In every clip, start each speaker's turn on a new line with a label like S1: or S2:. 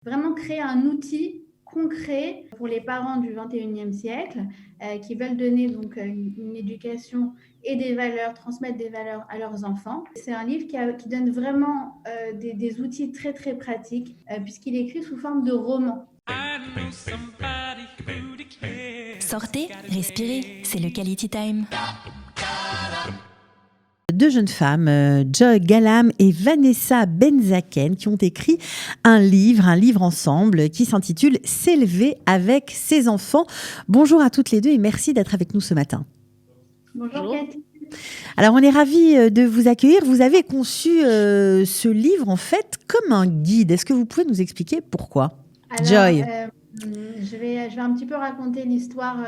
S1: Vraiment créer un outil concret pour les parents du 21e siècle qui veulent donner donc une éducation et des valeurs, transmettre des valeurs à leurs enfants. C'est un livre qui donne vraiment des outils très très pratiques puisqu'il est écrit sous forme de roman.
S2: Sortez, respirez, c'est le Quality Time.
S3: Deux jeunes femmes, Joy Galam et Vanessa Benzaken, qui ont écrit un livre ensemble qui s'intitule S'élever avec ses enfants. Bonjour à toutes les deux et merci d'être avec nous ce matin.
S1: Bonjour Cathy.
S3: Alors on est ravis de vous accueillir. Vous avez conçu ce livre en fait comme un guide. Est-ce que vous pouvez nous expliquer pourquoi?
S1: Alors,
S3: Joy.
S1: je vais un petit peu raconter l'histoire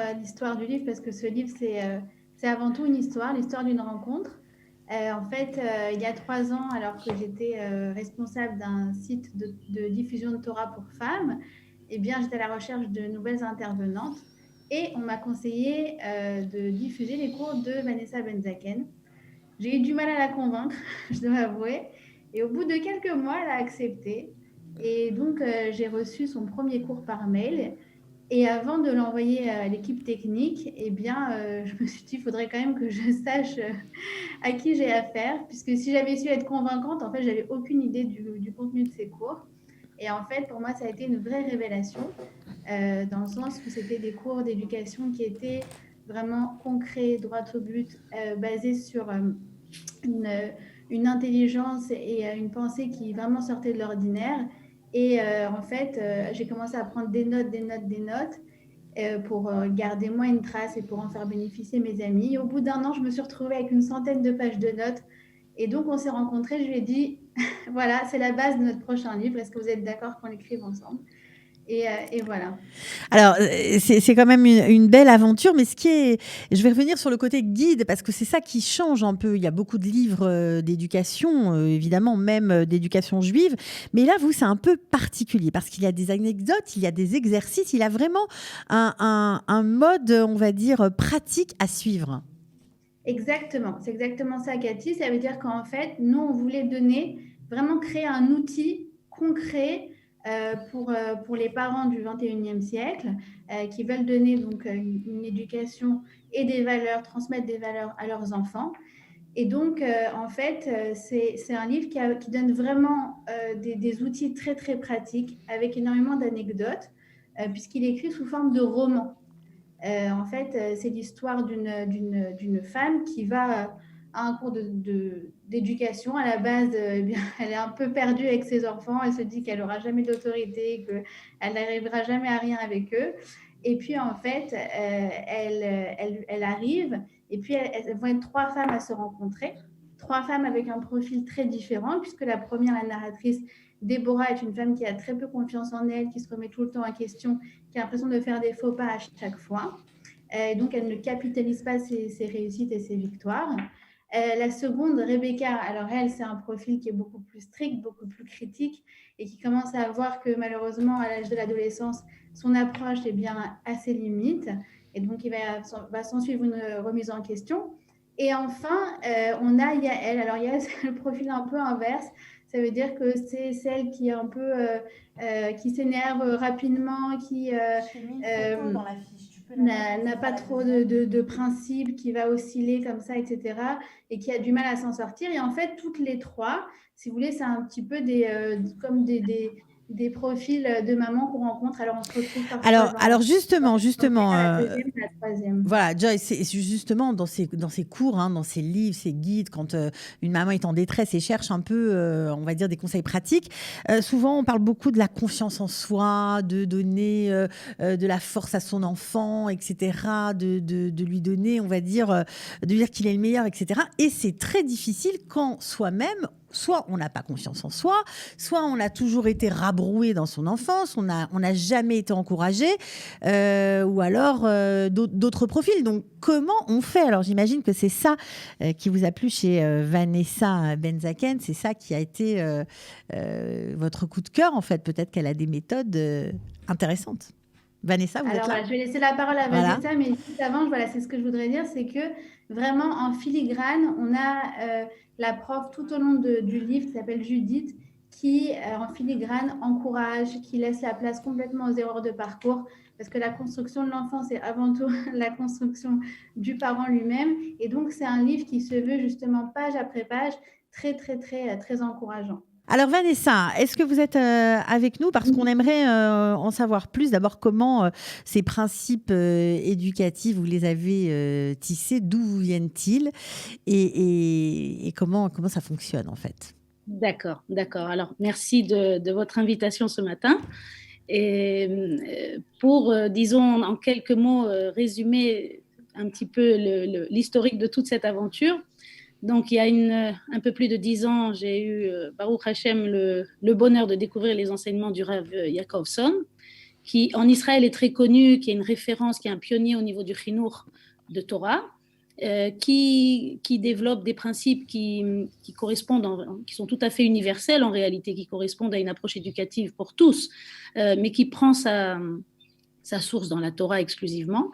S1: du livre parce que ce livre c'est avant tout l'histoire d'une rencontre. En fait, il y a 3 ans, alors que j'étais responsable d'un site de diffusion de Torah pour femmes, eh bien, j'étais à la recherche de nouvelles intervenantes et on m'a conseillé de diffuser les cours de Vanessa Benzaken. J'ai eu du mal à la convaincre, je dois avouer. Et au bout de quelques mois, elle a accepté. Et donc, j'ai reçu son premier cours par mail. Et avant de l'envoyer à l'équipe technique, eh bien, je me suis dit, il faudrait quand même que je sache à qui j'ai affaire, puisque si j'avais su être convaincante, en fait, j'avais aucune idée du contenu de ces cours. Et en fait, pour moi, ça a été une vraie révélation, dans le sens où c'était des cours d'éducation qui étaient vraiment concrets, droit au but, basés sur une, une intelligence et une pensée qui vraiment sortait de l'ordinaire. Et en fait, j'ai commencé à prendre des notes pour garder moi une trace et pour en faire bénéficier mes amis. Et au bout d'un an, je me suis retrouvée avec une centaine de pages de notes. Et donc, on s'est rencontrés. Je lui ai dit, voilà, c'est la base de notre prochain livre. Est-ce que vous êtes d'accord qu'on l'écrive ensemble et voilà.
S3: Alors, c'est quand même une belle aventure, mais je vais revenir sur le côté guide, parce que c'est ça qui change un peu. Il y a beaucoup de livres d'éducation, évidemment, même d'éducation juive, mais là, vous, c'est un peu particulier, parce qu'il y a des anecdotes, il y a des exercices, il y a vraiment un mode, on va dire, pratique à suivre.
S1: Exactement, c'est exactement ça, Cathy. Ça veut dire qu'en fait, nous, on voulait vraiment créer un outil concret pour les parents du 21e siècle qui veulent donner donc une éducation et des valeurs, transmettre des valeurs à leurs enfants. Et donc, en fait, c'est un livre qui donne vraiment des outils très, très pratiques avec énormément d'anecdotes puisqu'il est écrit sous forme de roman. En fait, c'est l'histoire d'une femme qui va à un cours d'éducation. À la base, eh bien, elle est un peu perdue avec ses enfants. Elle se dit qu'elle n'aura jamais d'autorité, qu'elle n'arrivera jamais à rien avec eux. Et puis, en fait, elle arrive. Et puis, elles vont être 3 femmes à se rencontrer. 3 femmes avec un profil très différent, puisque la première, la narratrice, Déborah, est une femme qui a très peu confiance en elle, qui se remet tout le temps en question, qui a l'impression de faire des faux pas à chaque fois. Donc, elle ne capitalise pas ses réussites et ses victoires. La seconde, Rebecca, alors elle, c'est un profil qui est beaucoup plus strict, beaucoup plus critique et qui commence à voir que malheureusement, à l'âge de l'adolescence, son approche est bien à ses limites. Et donc, il va s'en suivre une remise en question. Et enfin, on a Yael. Alors, Yael, c'est le profil un peu inverse. Ça veut dire que c'est celle qui est un peu qui s'énerve rapidement, qui n'a pas trop de principes, qui va osciller comme ça, etc. Et qui a du mal à s'en sortir. Et en fait, toutes les 3, si vous voulez, c'est un petit peu comme des profils de maman qu'on rencontre. Alors, on se retrouve parfois
S3: Alors justement,
S1: la deuxième et la troisième.
S3: voilà, Joy, c'est justement dans ces cours, hein, dans ces livres, ces guides, quand une maman est en détresse et cherche un peu, on va dire, des conseils pratiques, souvent on parle beaucoup de la confiance en soi, de donner de la force à son enfant, etc., de lui donner, on va dire, de dire qu'il est le meilleur, etc. Et c'est très difficile quand soi-même, soit on n'a pas confiance en soi, soit on a toujours été rabroué dans son enfance, on n'a jamais été encouragé, ou alors d'autres profils. Donc, comment on fait? Alors, j'imagine que c'est ça qui vous a plu chez Vanessa Benzaken. C'est ça qui a été votre coup de cœur, en fait. Peut-être qu'elle a des méthodes intéressantes. Vanessa, vous êtes
S1: Alors,
S3: là?
S1: voilà, je vais laisser la parole à
S3: Voilà.
S1: Vanessa, mais juste avant, voilà, c'est ce que je voudrais dire, c'est que vraiment en filigrane, on a la prof tout au long du livre qui s'appelle Judith, qui, en filigrane, encourage, qui laisse la place complètement aux erreurs de parcours, parce que la construction de l'enfant, c'est avant tout la construction du parent lui-même. Et donc, c'est un livre qui se veut justement page après page, très, très, très, très encourageant.
S3: Alors Vanessa, est-ce que vous êtes avec nous parce qu'on aimerait en savoir plus d'abord comment ces principes éducatifs, vous les avez tissés, d'où viennent-ils et comment ça fonctionne en fait?
S4: D'accord, d'accord. Alors, merci de votre invitation ce matin. Et pour, disons, en quelques mots, résumer un petit peu l'historique de toute cette aventure. Donc, il y a un peu plus de 10 ans, j'ai eu, Baruch Hashem, le bonheur de découvrir les enseignements du Rav Yaakovson, qui en Israël est très connu, qui est une référence, qui est un pionnier au niveau du Chinour de Torah, qui développe des principes qui correspondent, qui sont tout à fait universels en réalité, qui correspondent à une approche éducative pour tous, mais qui prend sa source dans la Torah exclusivement.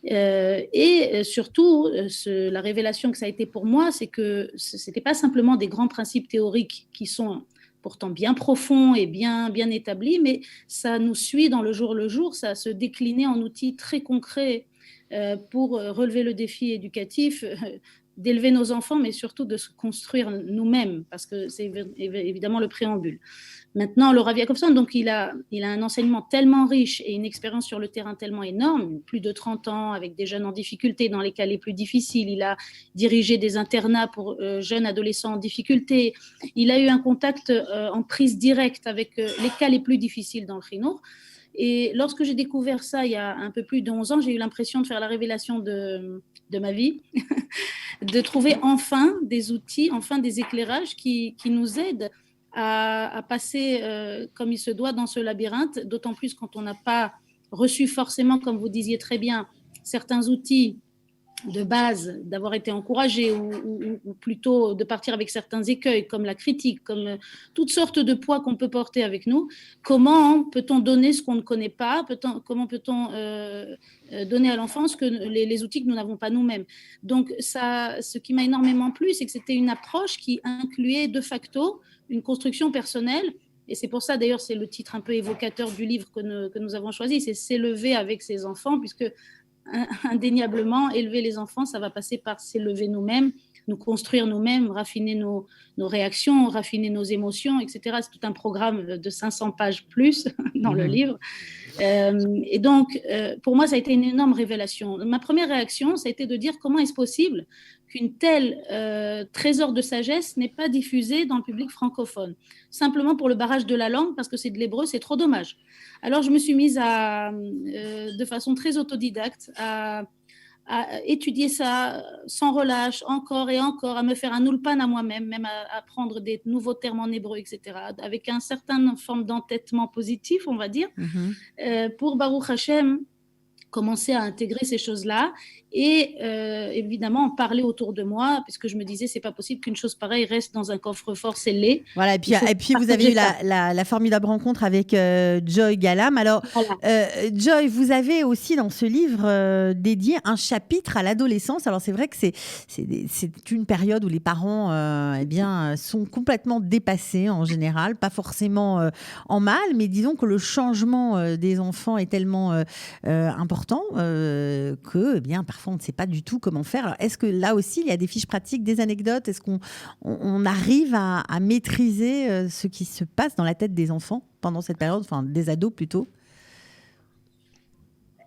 S4: Et surtout, la révélation que ça a été pour moi, c'est que ce n'était pas simplement des grands principes théoriques qui sont pourtant bien profonds et bien établis, mais ça nous suit dans le jour, ça se déclinait en outils très concrets pour relever le défi éducatif, d'élever nos enfants, mais surtout de se construire nous-mêmes, parce que c'est évidemment le préambule. Maintenant, le Rav Yaakovson, donc il a un enseignement tellement riche et une expérience sur le terrain tellement énorme, plus de 30 ans avec des jeunes en difficulté dans les cas les plus difficiles. Il a dirigé des internats pour jeunes adolescents en difficulté. Il a eu un contact en prise directe avec les cas les plus difficiles dans le Chinour. Et lorsque j'ai découvert ça il y a un peu plus de 11 ans, j'ai eu l'impression de faire la révélation de ma vie, de trouver enfin des outils, enfin des éclairages qui nous aident à passer comme il se doit dans ce labyrinthe, d'autant plus quand on n'a pas reçu forcément, comme vous disiez très bien, certains outils de base, d'avoir été encouragé ou plutôt de partir avec certains écueils comme la critique, comme toutes sortes de poids qu'on peut porter avec nous. Comment peut-on donner ce qu'on ne connaît pas? Comment peut-on donner à l'enfance les outils que nous n'avons pas nous-mêmes? Donc ça, ce qui m'a énormément plu, c'est que c'était une approche qui incluait de facto une construction personnelle. Et c'est pour ça, d'ailleurs, c'est le titre un peu évocateur du livre que nous avons choisi, c'est « S'élever avec ses enfants », puisque indéniablement, élever les enfants, ça va passer par s'élever nous-mêmes, nous construire nous-mêmes, raffiner nos réactions, raffiner nos émotions, etc. C'est tout un programme de 500 pages plus dans le livre. Et donc, pour moi, ça a été une énorme révélation. Ma première réaction, ça a été de dire comment est-ce possible qu'une telle trésor de sagesse n'est pas diffusée dans le public francophone, simplement pour le barrage de la langue, parce que c'est de l'hébreu, c'est trop dommage. Alors, je me suis mise de façon très autodidacte à étudier ça sans relâche, encore et encore, à me faire un ulpan à moi-même, même à apprendre des nouveaux termes en hébreu, etc., avec un certain forme d'entêtement positif, on va dire, pour Baruch Hashem, commencer à intégrer ces choses-là et évidemment en parler autour de moi, puisque je me disais c'est pas possible qu'une chose pareille reste dans un coffre-fort scellé.
S3: Voilà, et puis vous avez eu la formidable rencontre avec Joy Galam. Alors, voilà. Joy, vous avez aussi dans ce livre dédié un chapitre à l'adolescence. Alors c'est vrai que c'est une période où les parents sont complètement dépassés en général, pas forcément en mal, mais disons que le changement des enfants est tellement important que parfois on ne sait pas du tout comment faire. Alors, est-ce que là aussi il y a des fiches pratiques, des anecdotes? Est-ce qu'on arrive à maîtriser ce qui se passe dans la tête des enfants pendant cette période, enfin des ados plutôt?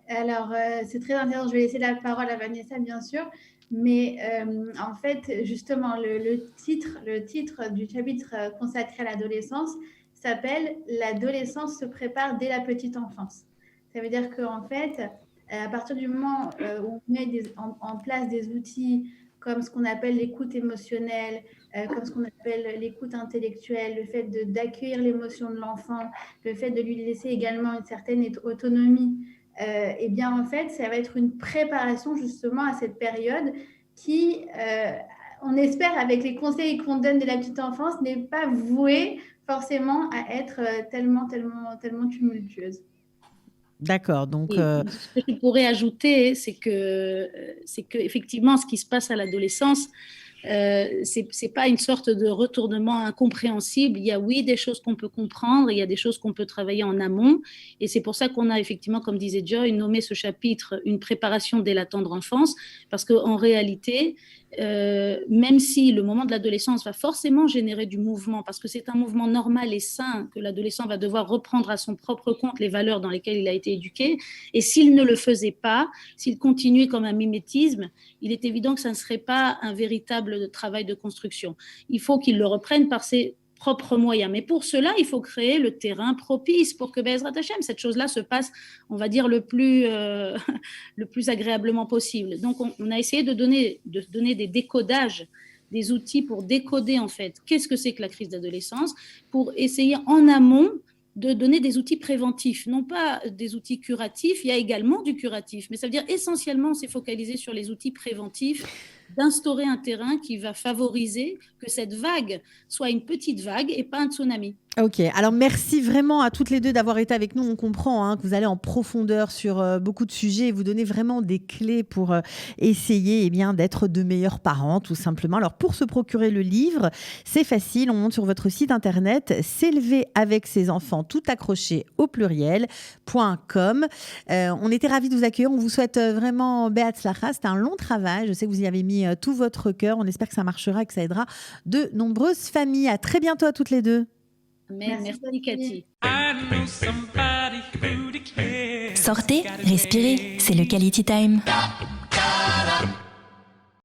S1: Alors c'est très intéressant, je vais laisser la parole à Vanessa bien sûr, mais en fait justement le titre du chapitre consacré à l'adolescence s'appelle « L'adolescence se prépare dès la petite enfance ». Ça veut dire qu'en fait, à partir du moment où on met en place des outils comme ce qu'on appelle l'écoute émotionnelle, comme ce qu'on appelle l'écoute intellectuelle, le fait d'accueillir l'émotion de l'enfant, le fait de lui laisser également une certaine autonomie, et bien en fait, ça va être une préparation justement à cette période qui, on espère avec les conseils qu'on donne de la petite enfance, n'est pas vouée forcément à être tellement tumultueuse.
S3: D'accord. Donc,
S4: ce que je pourrais ajouter, c'est que effectivement, ce qui se passe à l'adolescence, C'est pas une sorte de retournement incompréhensible. Il y a oui des choses qu'on peut comprendre, il y a des choses qu'on peut travailler en amont, et c'est pour ça qu'on a effectivement, comme disait Joy, nommé ce chapitre une préparation dès la tendre enfance, parce qu'en réalité, même si le moment de l'adolescence va forcément générer du mouvement, parce que c'est un mouvement normal et sain, que l'adolescent va devoir reprendre à son propre compte les valeurs dans lesquelles il a été éduqué, et s'il ne le faisait pas, s'il continuait comme un mimétisme, il est évident que ça ne serait pas un véritable travail de construction. Il faut qu'il le reprenne par ses propres moyens. Mais pour cela, il faut créer le terrain propice pour que Be'ezrat Hashem, cette chose-là se passe, on va dire, le plus agréablement possible. Donc, on a essayé de donner des décodages, des outils pour décoder, en fait, qu'est-ce que c'est que la crise d'adolescence, pour essayer en amont de donner des outils préventifs, non pas des outils curatifs, il y a également du curatif, mais ça veut dire essentiellement, on s'est focalisé sur les outils préventifs, d'instaurer un terrain qui va favoriser que cette vague soit une petite vague et pas un tsunami.
S3: Ok, alors merci vraiment à toutes les deux d'avoir été avec nous. On comprend que vous allez en profondeur sur beaucoup de sujets et vous donnez vraiment des clés pour essayer d'être de meilleurs parents, tout simplement. Alors pour se procurer le livre, c'est facile. On monte sur votre site internet s'élever avec ses enfants tout accroché au pluriel.com. On était ravis de vous accueillir. On vous souhaite vraiment Be'atzlacha. C'était un long travail. Je sais que vous y avez mis tout votre cœur. On espère que ça marchera et que ça aidera de nombreuses familles. À très bientôt à toutes les deux.
S4: Merci Cathy.
S2: Sortez, respirez, c'est le Quality Time.